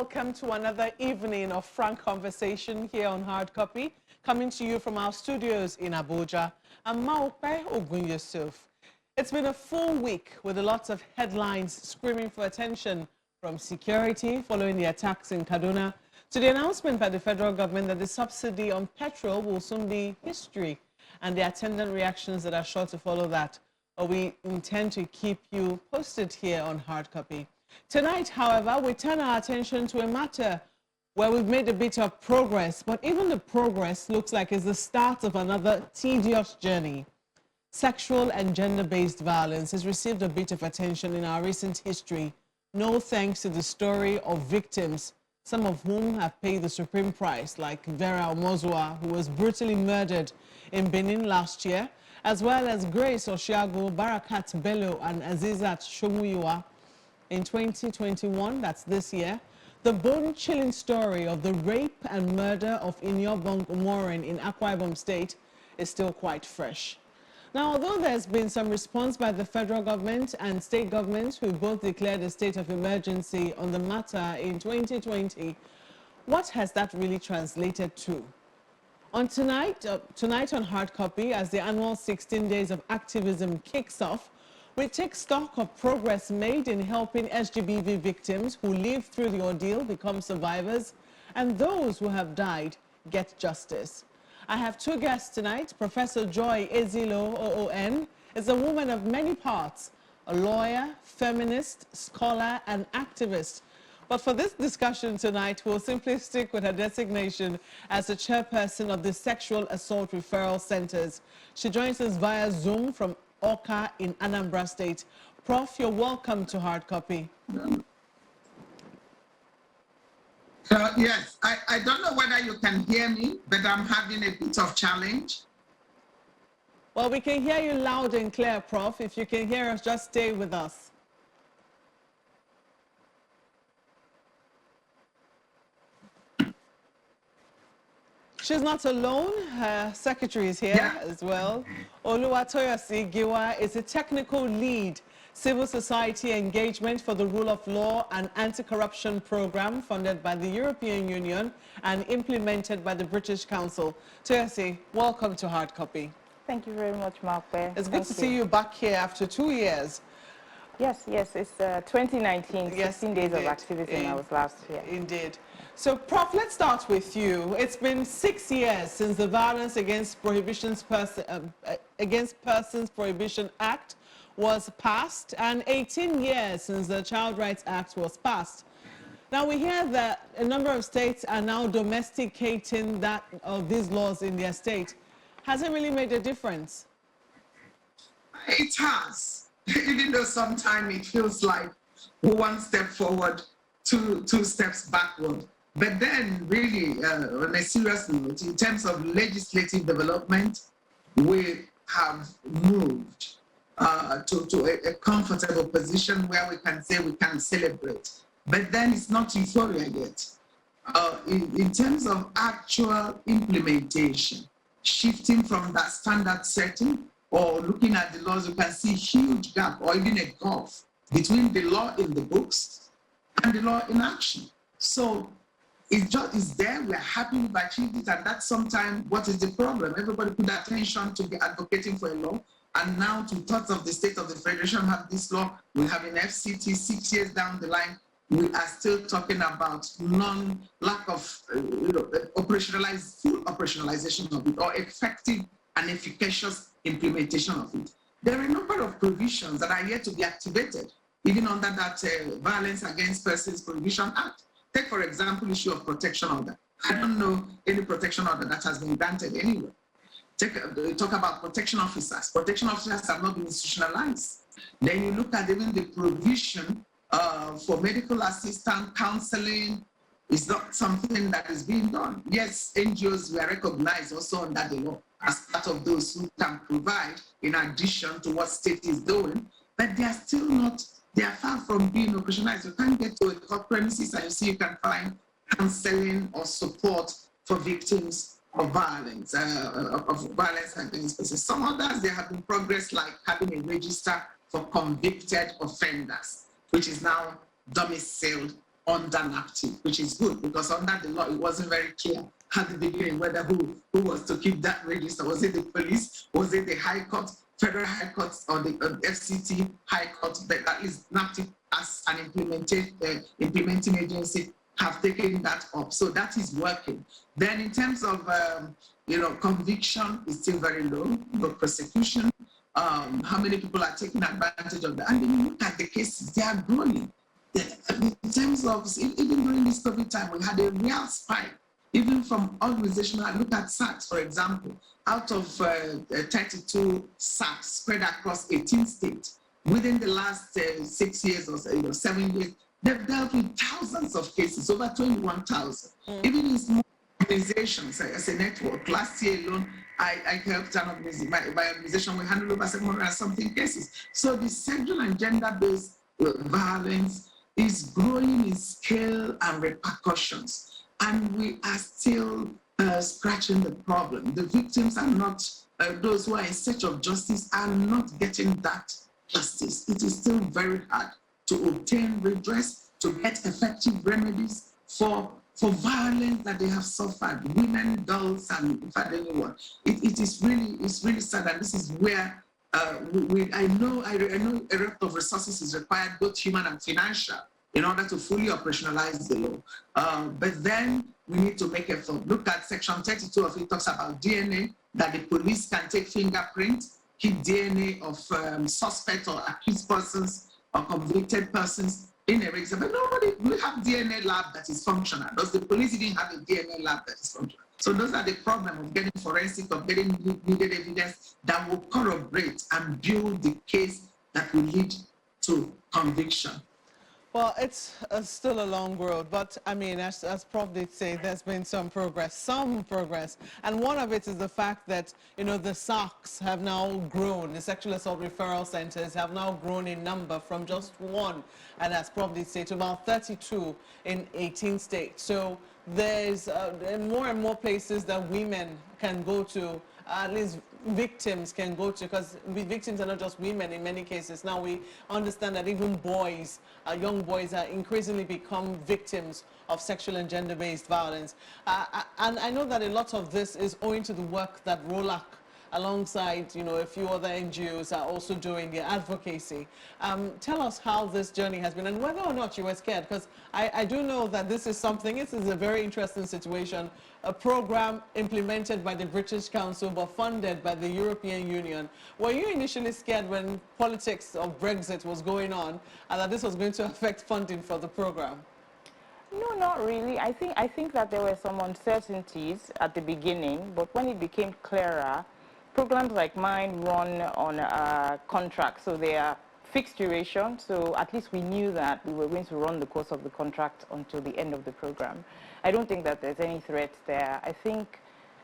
welcome to another evening of frank conversation here on Hard Copy, coming to you from our studios in Abuja. I'm Maokpe Ogun Yusuf. It's been a full week with a lot of headlines screaming for attention, from security following the attacks in Kaduna to the announcement by the federal government that the subsidy on petrol will soon be history, and the attendant reactions that are sure to follow that. We intend to keep you posted here on Hard Copy. Tonight, however, we turn our attention to a matter where we've made a bit of progress, but even the progress looks like it's the start of another tedious journey. Sexual and gender-based violence has received a bit of attention in our recent history, no thanks to the story of victims, some of whom have paid the supreme price, like Vera Omozua, who was brutally murdered in Benin last year, as well as Grace Oshiago, Barakat Bello, and Azizat Shomuyua in 2021, that's this year. The bone-chilling story of the rape and murder of Inyobong Umorin in Akwa Ibom State is still quite fresh. Now, although there's been some response by the federal government and state governments, who both declared a state of emergency on the matter in 2020, what has that really translated to? Tonight on Hard Copy, as the annual 16 days of activism kicks off, we take stock of progress made in helping SGBV victims who lived through the ordeal become survivors, and those who have died get justice. I have two guests tonight. Professor Joy Ezilo, OON, is a woman of many parts, a lawyer, feminist, scholar, and activist. But for this discussion tonight, we'll simply stick with her designation as the chairperson of the Sexual Assault Referral Centers. She joins us via Zoom from Oka in Anambra State. Prof, you're welcome to Hard Copy. Yes, I don't know whether you can hear me, but I'm having a bit of challenge. Well, we can hear you loud and clear, Prof. If you can hear us, just stay with us. She's not alone. Her secretary is here as well. Oluwatoyosi Giwa is a technical lead, civil society engagement for the rule of law and anti-corruption program funded by the European Union and implemented by the British Council. Toyosi, welcome to Hard Copy. Thank you very much, Maokpe. It's good to see you back here after 2 years. Yes, it's 2019, yes, 16 days of activism. I was last here. Indeed. So, Prof, let's start with you. It's been 6 years since the Violence Against Persons Prohibition Act was passed, and 18 years since the Child Rights Act was passed. Now, we hear that a number of states are now domesticating these laws in their state. Has it really made a difference? It has, even though sometimes it feels like one step forward, two steps backward. But then, really, on a serious note, in terms of legislative development, we have moved to a comfortable position where we can say we can celebrate. But then it's not euphoria yet. In terms of actual implementation, shifting from that standard setting or looking at the laws, you can see a huge gap or even a gulf between the law in the books and the law in action. So it's there, we're happy we've achieved it, and that's sometimes what is the problem. Everybody put attention to be advocating for a law, and now to thoughts of the state of the federation have this law, we have an FCT 6 years down the line, we are still talking about lack of full operationalization of it, or effective and efficacious implementation of it. There are a number of provisions that are yet to be activated, even under that Violence Against Persons Prohibition Act. Take, for example, issue of protection order. I don't know any protection order that has been granted anywhere. Talk about protection officers. Protection officers have not been institutionalized. Then you look at even the provision for medical assistance, counseling. Is not something that is being done. Yes, NGOs were recognized also under the law as part of those who can provide in addition to what state is doing, but they are still not. They are far from being operationalized. You can't get to a court premises and you see you can find counseling or support for victims of violence, against persons. Some others, there have been progress like having a register for convicted offenders, which is now domiciled under NAPTIP, which is good because under the law, it wasn't very clear at the beginning whether who was to keep that register. Was it the police? Was it the High Court, Federal High Court, or the FCT High Court? But at least NAPTIP as an implementing agency have taken that up. So that is working. Then in terms of, conviction is still very low, no prosecution. How many people are taking advantage of that? And when you look at the cases, they are growing. In terms of, even during this COVID time, we had a real spike, even from organizational, look at SACS, for example, out of 32 SACS spread across 18 states, within the last 6 years or 7 years, they've dealt with thousands of cases, over 21,000. Even in small organizations as a network, last year alone, I helped an organization, my organization, we handled over 700 and something cases. So the sexual and gender-based violence is growing in scale and repercussions, and we are still scratching the problem. The victims are not, those who are in search of justice are not getting that justice. It is still very hard to obtain redress, to get effective remedies for violence that they have suffered, women, girls, and in fact anyone. It's really sad, and this is where I know a lot of resources is required, both human and financial, in order to fully operationalize the law. But then we need to make effort. Look at section 32 of it, talks about DNA, that the police can take fingerprints, keep DNA of suspect or accused persons or convicted persons in a register. But nobody will have DNA lab that is functional. Does the police even have a DNA lab that is functional? So those are the problem of getting forensic, of getting needed evidence that will corroborate and build the case that will lead to conviction. Well, it's still a long road, but I mean, as Prof did say, there's been some progress. And one of it is the fact that, the SACS have now grown, the sexual assault referral centers have now grown in number from just one, and as Prof did say, to about 32 in 18 states. So there's more and more places that women can go to, at least victims can go to, because victims are not just women in many cases. Now we understand that even boys, young boys, are increasingly become victims of sexual and gender-based violence. And I know that a lot of this is owing to the work that ROLAC, alongside, a few other NGOs, are also doing the advocacy. Tell us how this journey has been and whether or not you were scared, because I do know that this is a very interesting situation, a program implemented by the British Council but funded by the European Union. Were you initially scared when politics of Brexit was going on and that this was going to affect funding for the program? No, not really. I think that there were some uncertainties at the beginning, but when it became clearer, programs like mine run on a contract, so they are fixed duration, so at least we knew that we were going to run the course of the contract until the end of the program. I don't think that there's any threat there. I think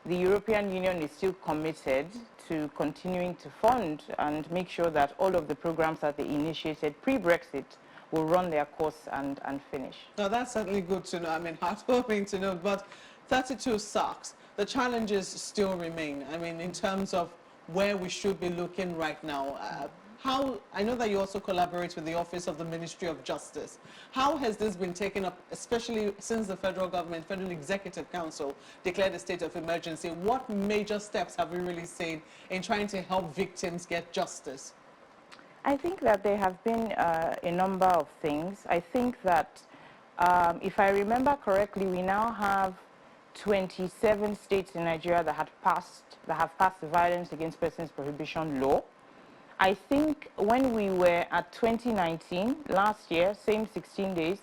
the European Union is still committed to continuing to fund and make sure that all of the programs that they initiated pre-Brexit will run their course and finish. Now, that's certainly good to know. I mean, heartwarming to know, but 32 SACS. The challenges still remain. I mean, in terms of where we should be looking right now. I know that you also collaborate with the Office of the Ministry of Justice. How has this been taken up, especially since the federal government, Federal Executive Council, declared a state of emergency? What major steps have we really seen in trying to help victims get justice? I think that there have been a number of things. I think that, if I remember correctly, we now have 27 states in Nigeria that have passed the Violence Against Persons Prohibition Law. I think when we were at 2019, last year, same 16 days,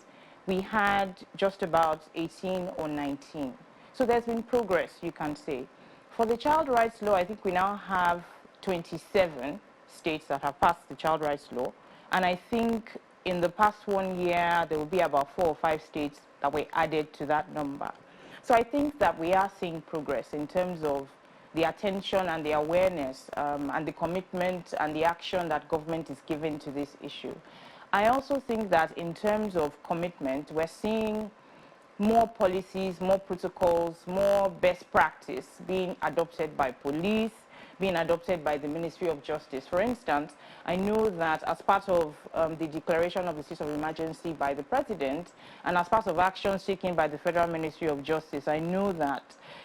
we had just about 18 or 19. So there's been progress, you can say. For the child rights law, I think we now have 27 states that have passed the child rights law. And I think in the past 1 year, there will be about 4 or 5 states that were added to that number. So I think that we are seeing progress in terms of the attention and the awareness and the commitment and the action that government is giving to this issue. I also think that in terms of commitment, we're seeing more policies, more protocols, more best practice being adopted by police, being adopted by the Ministry of Justice. For instance, I know that as part of the declaration of the state of emergency by the President and as part of actions taken by the Federal Ministry of Justice, I know that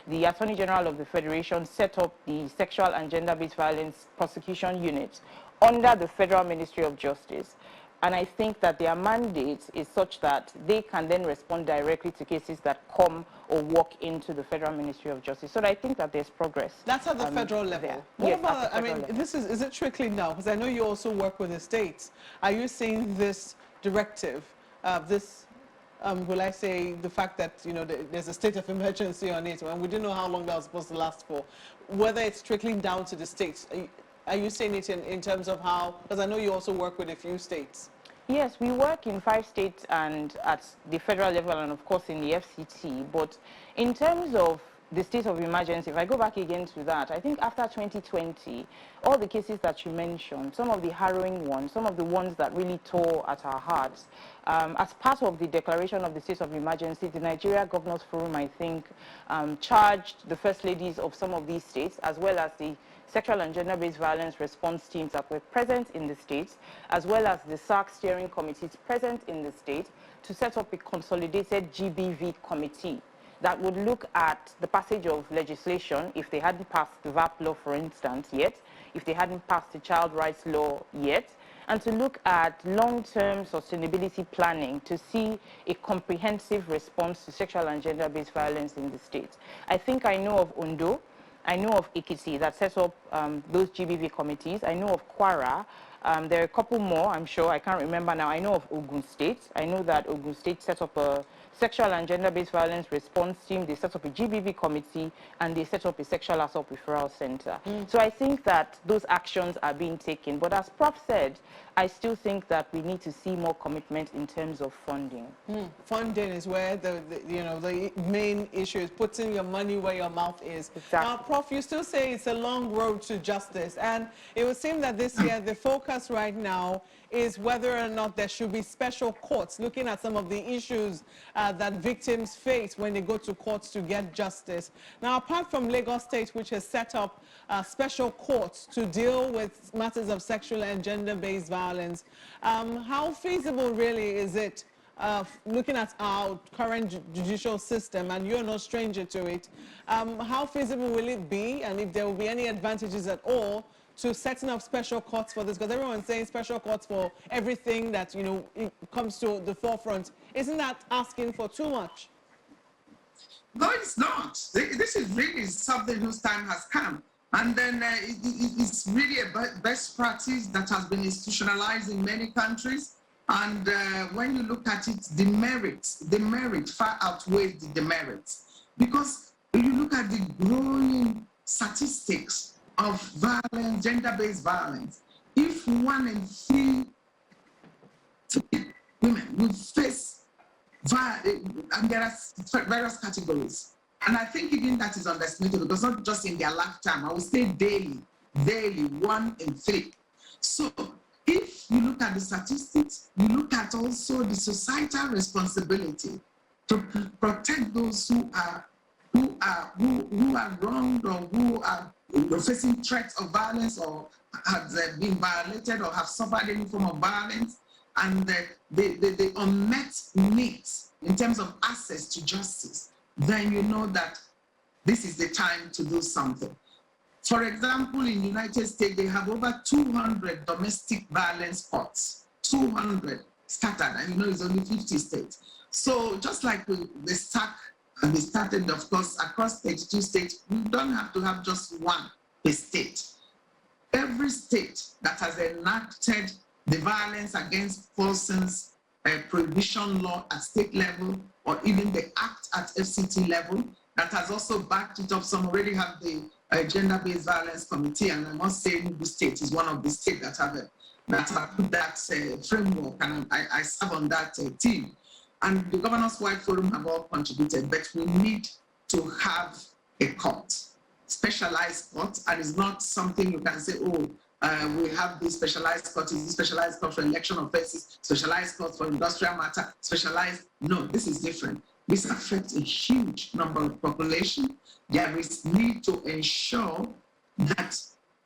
the Attorney General of the Federation set up the Sexual and Gender-Based Violence Prosecution Unit under the Federal Ministry of Justice. And I think that their mandate is such that they can then respond directly to cases that come or walk into the Federal Ministry of Justice. So I think that there's progress. That's at the federal level. There. What Yes, about, at the I federal mean, level. is it trickling down? Because I know you also work with the states. Are you seeing this directive, will I say, the fact that, you know, there's a state of emergency on it, and we didn't know how long that was supposed to last for, whether it's trickling down to the states? Are you saying it in terms of how, because I know you also work with a few states. Yes, we work in 5 states and at the federal level and of course in the FCT. But in terms of the state of emergency, if I go back again to that, I think after 2020, all the cases that you mentioned, some of the harrowing ones, some of the ones that really tore at our hearts, as part of the declaration of the state of emergency, the Nigeria Governors Forum, I think, charged the first ladies of some of these states, as well as the sexual and gender-based violence response teams that were present in the states, as well as the SARC steering committees present in the state, to set up a consolidated GBV committee that would look at the passage of legislation, if they hadn't passed the VAP law, for instance, yet, if they hadn't passed the child rights law yet, and to look at long-term sustainability planning to see a comprehensive response to sexual and gender-based violence in the state. I think I know of Ondo, I know of Ekiti that sets up those GBV committees. I know of Kwara. There are a couple more, I'm sure. I can't remember now. I know of Ogun State. I know that Ogun State set up a sexual and gender-based violence response team. They set up a GBV committee, and they set up a sexual assault referral center. So I think that those actions are being taken. But as Prof said, I still think that we need to see more commitment in terms of funding. Funding is where the main issue is, putting your money where your mouth is. Exactly. Now, Prof, you still say it's a long road to justice, and it would seem that this year the focus right now is whether or not there should be special courts looking at some of the issues that victims face when they go to courts to get justice. Now, apart from Lagos State, which has set up special courts to deal with matters of sexual and gender-based violence, how feasible really is it, looking at our current judicial system, and you're no stranger to it, how feasible will it be, and if there will be any advantages at all to setting up special courts for this? Because everyone's saying special courts for everything that, you know, it comes to the forefront. Isn't that asking for too much? No, it's not. This is really something whose time has come. And then it's really a best practice that has been institutionalized in many countries. And when you look at it, the merit far outweighs the demerits. Because when you look at the growing statistics of violence, gender-based violence, if 1 in 3 women would face violence, and there are various categories, and I think even that is underestimated, because not just in their lifetime, I would say daily, 1 in 3. So if you look at the statistics, you look at also the societal responsibility to protect those who are wronged, or who are facing threats of violence, or have been violated, or have suffered any form of violence, and the unmet needs in terms of access to justice, then you know that this is the time to do something. For example, in the United States, they have over 200 domestic violence courts, 200 scattered, and you know it's only 50 states. So just like they started, of course, across 32 states, we don't have to have just one per state. Every state that has enacted the violence against persons prohibition law at state level, or even the act at FCT level, that has also backed it up. Some already have the gender-based violence committee, and I must say Enugu State is one of the states that have put that framework, and I serve on that team. And the Governors Wide Forum have all contributed, but we need to have a court, specialized court, and it's not something you can say, we have this specialized court, is this specialized court for election offenses, specialized court for industrial matter, specialized. No, this is different. This affects a huge number of population. There is need to ensure that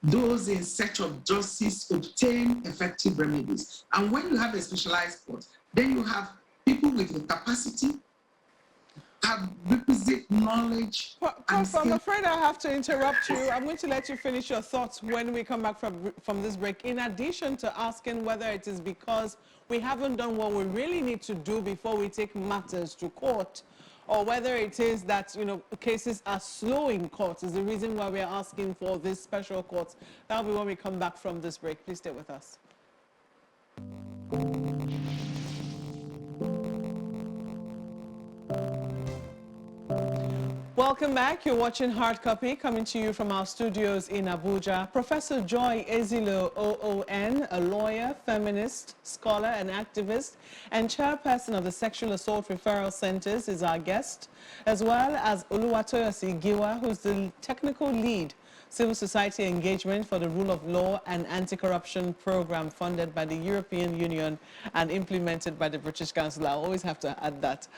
those in search of justice obtain effective remedies. And when you have a specialized court, then you have people with the capacity, have requisite knowledge. Prof, I'm afraid I have to interrupt you. I'm going to let you finish your thoughts when we come back from this break. In addition to asking whether it is because we haven't done what we really need to do before we take matters to court, or whether it is that, you know, cases are slow in court is the reason why we're asking for this special courts. That'll be when we come back from this break. Please stay with us. Welcome back. You're watching Hard Copy, coming to you from our studios in Abuja. Professor Joy Ezilo OON, a lawyer, feminist, scholar, and activist, and chairperson of the Sexual Assault Referral Centers, is our guest, as well as Oluwatoyosi Giwa, who's the technical lead, civil society engagement for the rule of law and anti-corruption program funded by the European Union and implemented by the British Council. I always have to add that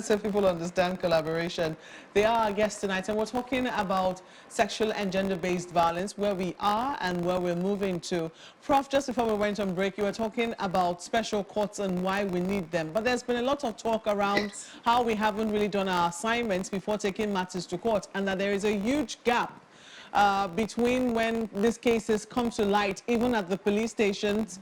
so people understand collaboration. They are our guests tonight, and we're talking about sexual and gender-based violence, where we are and where we're moving to. Prof, just before we went on break, you were talking about special courts and why we need them. But there's been a lot of talk around how we haven't really done our assignments before taking matters to court, and that there is a huge gap between when these cases come to light, even at the police stations,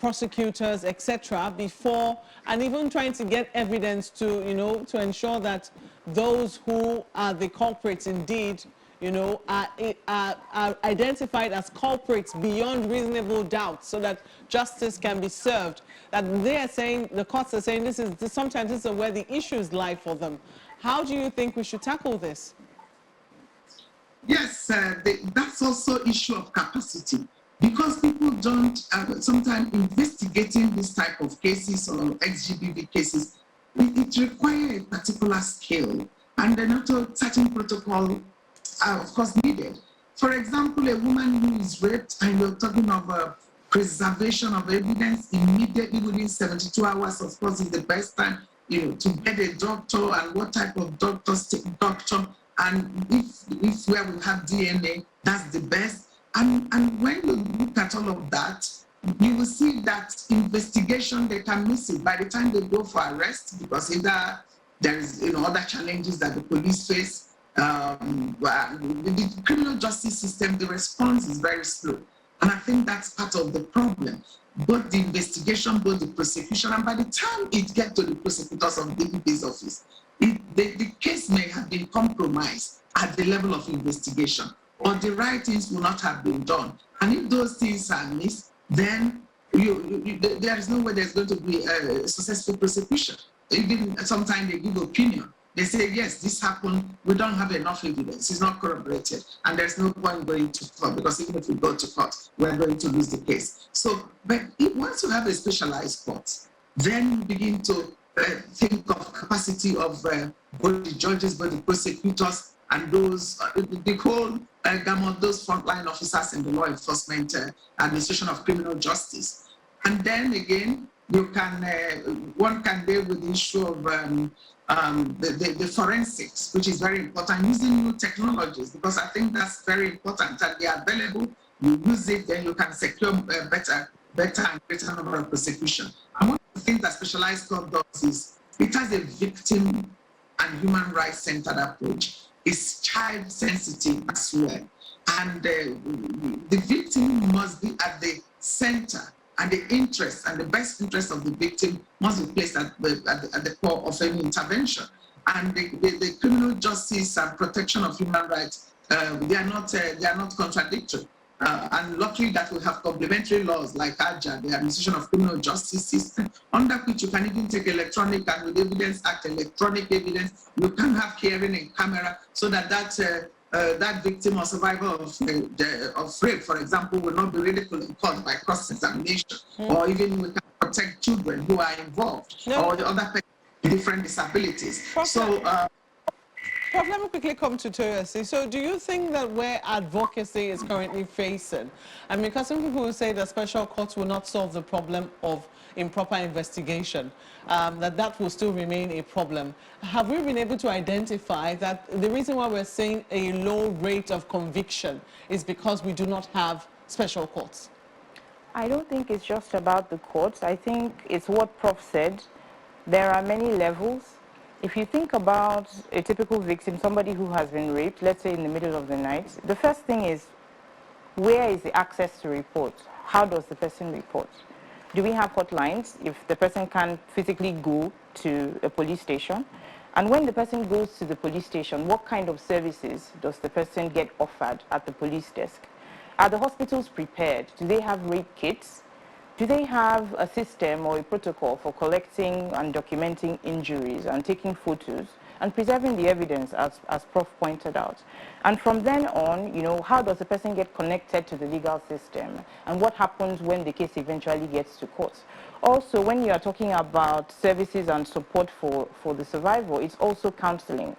prosecutors, etc., before, and even trying to get evidence to, you know, to ensure that those who are the culprits indeed, you know, are identified as culprits beyond reasonable doubt, so that justice can be served. That they are saying, the courts are saying, sometimes this is where the issues lie for them. How do you think we should tackle this? Yes, that's also issue of capacity, because people don't, sometimes investigating this type of cases or XGBV cases, it requires a particular skill, and then also certain protocol are of course needed. For example, a woman who is raped, and you're talking of preservation of evidence immediately within 72 hours, of course, is the best time, you know, to get a doctor, and what type of doctor, and if where we have DNA, that's the best. And when you look at all of that, you will see that investigation, they can miss it by the time they go for arrest, because either there is, you know, other challenges that the police face. The criminal justice system, the response is very slow. And I think that's part of the problem. Both the investigation, both the prosecution, and by the time it gets to the prosecutors of the DPP's office, the case may have been compromised at the level of investigation, or the right things will not have been done. And if those things are missed, then there is no way there's going to be a successful prosecution. Even sometimes they give opinion. They say, yes, this happened, we don't have enough evidence, it's not corroborated, and there's no point going to court, because even if we go to court, we're going to lose the case. So, but once you have a specialized court, then you begin to think of capacity of both the judges, both the prosecutors, and those, the whole gamut, those frontline officers in the law enforcement administration of criminal justice. And then again, you can, one can deal with the issue of the forensics, which is very important, using new technologies, because I think that's very important, that they are available, you use it, then you can secure better and greater number of prosecution. And one of the things that specialized court does is, it has a victim and human rights centered approach. It's child sensitive as well. And the victim must be at the center, and the interest and the best interest of the victim must be placed at the core of any intervention. And the criminal justice and protection of human rights, they are not contradictory. And luckily that we have complementary laws like AJA, the Administration of Criminal Justice System, under which you can even take electronic, and with Evidence Act, electronic evidence, you can have hearing in camera, so that that victim or survivor of rape, for example, will not be ridiculed in court by cross-examination, or even we can protect children who are involved, or the other different disabilities. Prof, Prof, let me quickly come to Toyosi. So do you think that where advocacy is currently facing, and because some people will say that special courts will not solve the problem of improper investigation, that will still remain a problem. Have we been able to identify that the reason why we're seeing a low rate of conviction is because we do not have special courts? I don't think it's just about the courts. I think it's what Prof said. There are many levels. If you think about a typical victim, somebody who has been raped, let's say in the middle of the night, the first thing is, where is the access to report? How does the person report? Do we have hotlines if the person can't physically go to a police station? And when the person goes to the police station, what kind of services does the person get offered at the police desk? Are the hospitals prepared? Do they have rape kits? Do they have a system or a protocol for collecting and documenting injuries and taking photos and preserving the evidence, as Prof pointed out? And from then on, how does the person get connected to the legal system? And what happens when the case eventually gets to court? Also, when you are talking about services and support for the survivor, it's also counseling.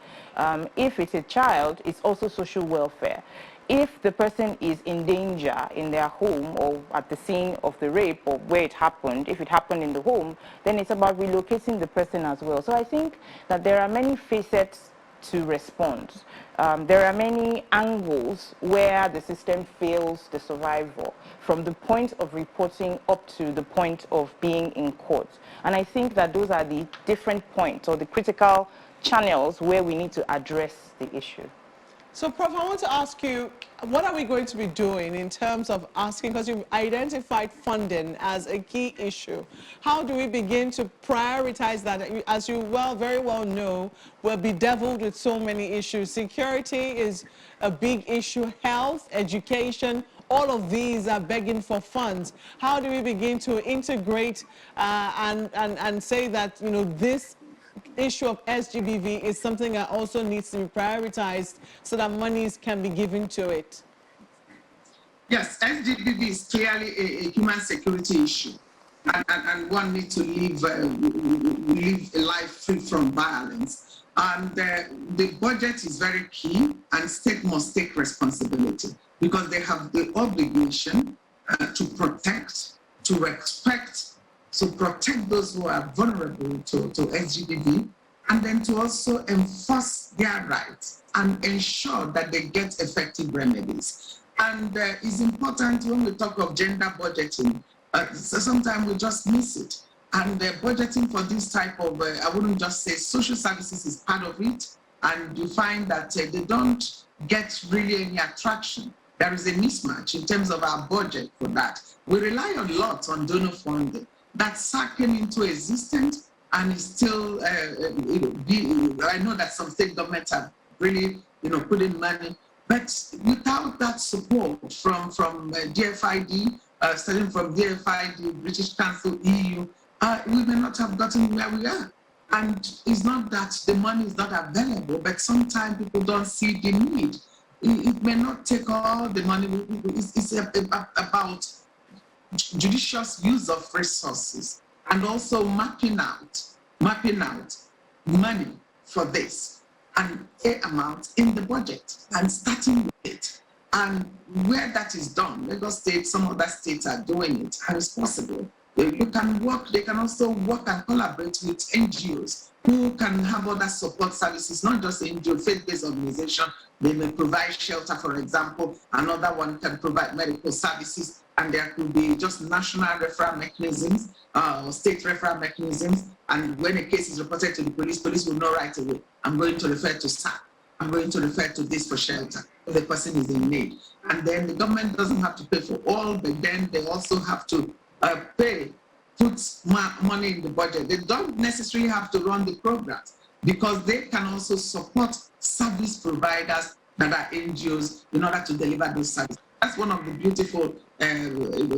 If it's a child, it's also social welfare. If the person is in danger in their home or at the scene of the rape or where it happened, if it happened in the home, then it's about relocating the person as well. So I think that there are many facets to respond. There are many angles where the system fails the survivor, from the point of reporting up to the point of being in court. And I think that those are the different points or the critical channels where we need to address the issue. So, Prof, I want to ask you, what are we going to be doing in terms of asking, because you've identified funding as a key issue. How do we begin to prioritize that? As you very well know, we're bedeviled with so many issues. Security is a big issue, health, education, all of these are begging for funds. How do we begin to integrate and say that, this issue of SGBV is something that also needs to be prioritized so that monies can be given to it? Yes, SGBV is clearly a human security issue, and one needs to live a life free from violence. And the budget is very key, and state must take responsibility because they have the obligation to protect, to respect, to protect those who are vulnerable to SGBV, and then to also enforce their rights and ensure that they get effective remedies. And it's important when we talk of gender budgeting, so sometimes we just miss it. And budgeting for this type of, I wouldn't just say social services is part of it, and you find that they don't get really any attraction. There is a mismatch in terms of our budget for that. We rely a lot on donor funding. That came into existence and is still, I know that some state governments have really, put in money, but without that support from DFID, starting from DFID, British Council, EU, we may not have gotten where we are. And it's not that the money is not available, but sometimes people don't see the need. It may not take all the money. It's about judicious use of resources and also mapping out money for this and a amount in the budget and starting with it. And where that is done, Lagos State, some other states are doing it, and it's possible. They can also work and collaborate with NGOs who can have other support services, not just NGO, faith-based organization. They may provide shelter, for example. Another one can provide medical services, and there could be just national referral mechanisms, state referral mechanisms. And when a case is reported to the police will know right away, I'm going to refer to SAP. I'm going to refer to this for shelter if the person is in need. And then the government doesn't have to pay for all, but then they also have to put money in the budget. They don't necessarily have to run the programs because they can also support service providers that are NGOs in order to deliver those services. That's one of the beautiful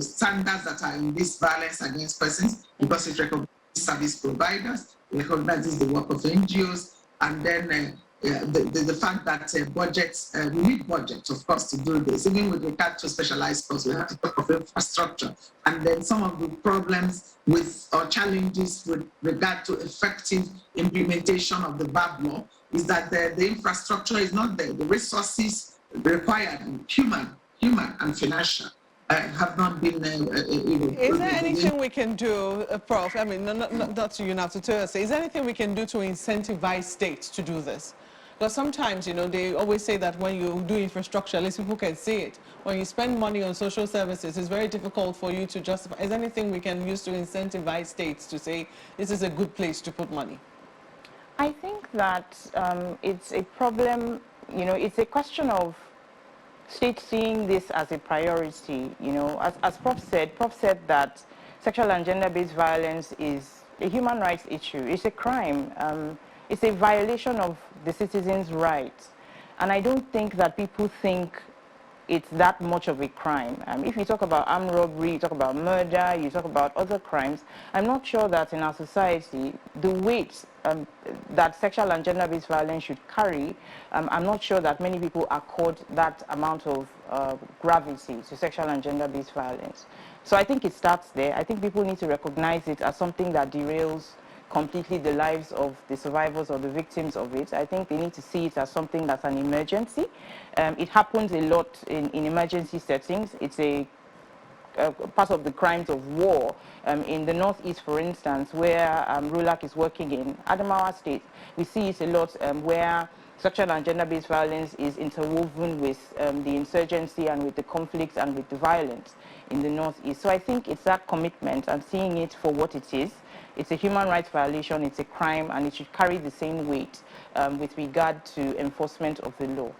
standards that are in this violence against persons, because it recognizes service providers, it recognizes the work of NGOs, and then the fact that budgets, we need budgets, of course, to do this. Even with regard to specialized costs, we have to talk of infrastructure. And then some of the problems with or challenges with regard to effective implementation of the VAB law is that the infrastructure is not there. The resources required, human and financial, have not been. Is there anything we can do, Prof? I mean, not to you now, to tell us. Is there anything we can do to incentivize states to do this? Because sometimes, you know, they always say that when you do infrastructure, at least people can see it. When you spend money on social services, it's very difficult for you to justify. Is there anything we can use to incentivize states to say this is a good place to put money? I think that it's a problem, you know, it's a question of states seeing this as a priority. You know, as Prof said that sexual and gender-based violence is a human rights issue. It's a crime. It's a violation of the citizens' rights. And I don't think that people think it's that much of a crime. If you talk about armed robbery, you talk about murder, you talk about other crimes, I'm not sure that in our society, the weight that sexual and gender-based violence should carry, I'm not sure that many people accord that amount of gravity to sexual and gender-based violence. So I think it starts there. I think people need to recognize it as something that derails completely the lives of the survivors or the victims of it. I think they need to see it as something that's an emergency. It happens a lot in emergency settings. It's a part of the crimes of war. In the Northeast, for instance, where RULAC is working in Adamawa State, we see it a lot where sexual and gender-based violence is interwoven with the insurgency and with the conflicts and with the violence in the Northeast. So I think it's that commitment and seeing it for what it is. It's a human rights violation, it's a crime, and it should carry the same weight with regard to enforcement of the law.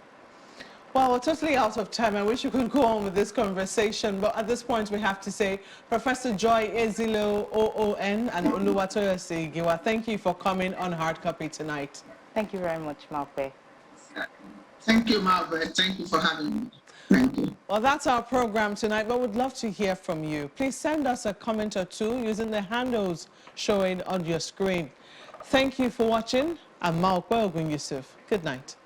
Well, we're totally out of time. I wish you could go on with this conversation, but at this point we have to say, Professor Joy Ezilo, OON, and Oluwatoyosi Giwa, thank you for coming on Hard Copy tonight. Thank you very much, Malpe. Thank you, Malpe. Thank you for having me. Thank you. Well, that's our program tonight, but we'd love to hear from you. Please send us a comment or two using the handles showing on your screen. Thank you for watching. I'm Malpe Ogun Yusuf. Good night.